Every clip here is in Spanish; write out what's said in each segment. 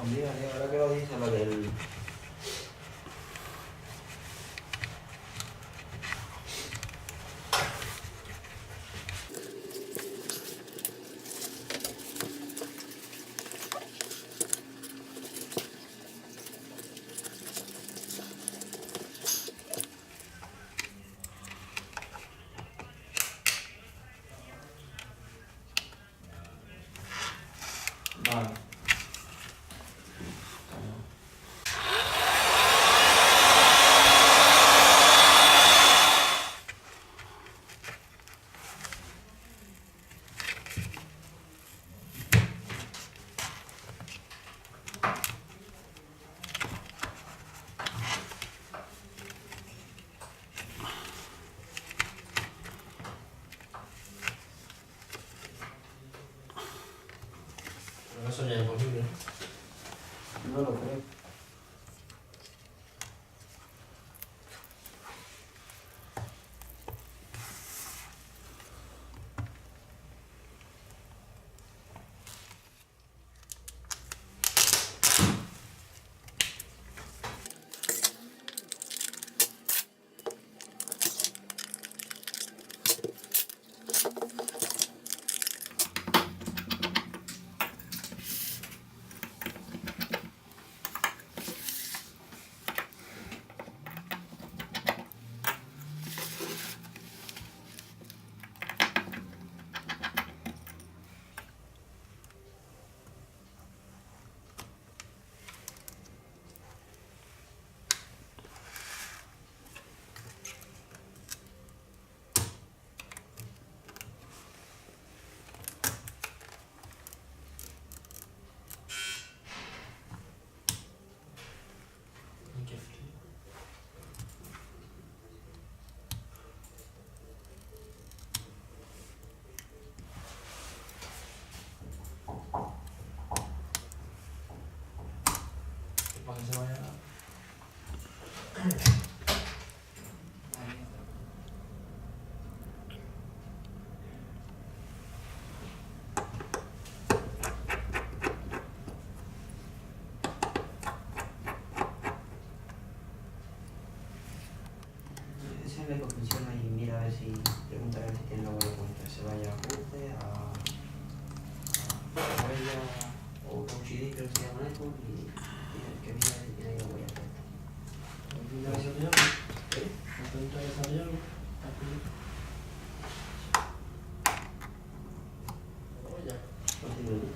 Mira, ahora que lo dice, lo del... Vale. Pero eso ya es imposible. No lo creo. Qué frío. Para que se vaya. Ese es la que funciona y mira a ver si... Pregunta a ver si tiene luego de cuenta. Se vaya a ajuste, a huella o UCD, creo que se llama eso, y que mira si tiene la huella puesta. ¿Pinta desarrollado? ¿Eh? ¿Pinta desarrollado? Ya. No tiene nada.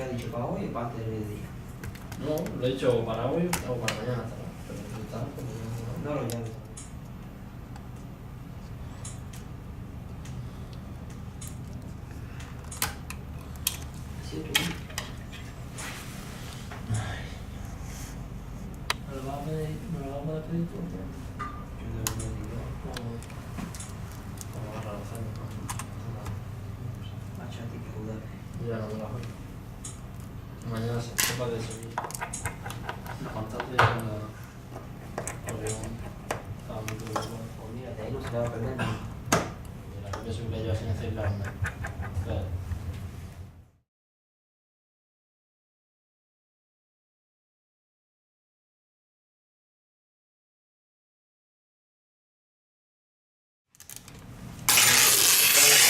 ¿Qué has dicho? ¿Para hoy o para antes del día? No, lo he hecho para hoy o para mañana estará. Pero si está, pues no. No lo llames. Sí, tú. ¿Me lo vas a pedir tú? Yo no lo digo. Como vas a lanzar, Macho, a ti que jugar. ya no me la voy. Mañana se sepa de Sevilla. Contate a Orleón. Estaba muy preocupado. Pues mira, de ahí no se le va a perder nada. La que me subiré yo sin hacer la onda. Claro.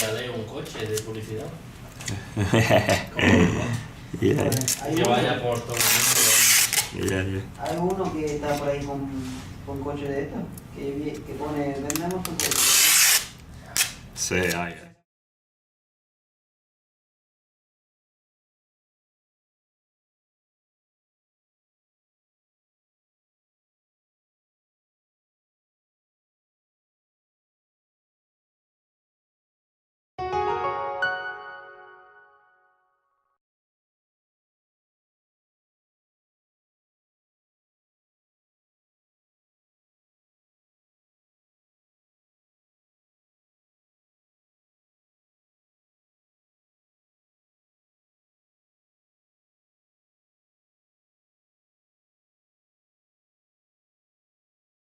Dale un coche de publicidad. Yeah, Que vaya por todo el mundo. yeah. Hay uno que está por ahí con coche de estos, que pone, vendemos tu coche. Sí, hay.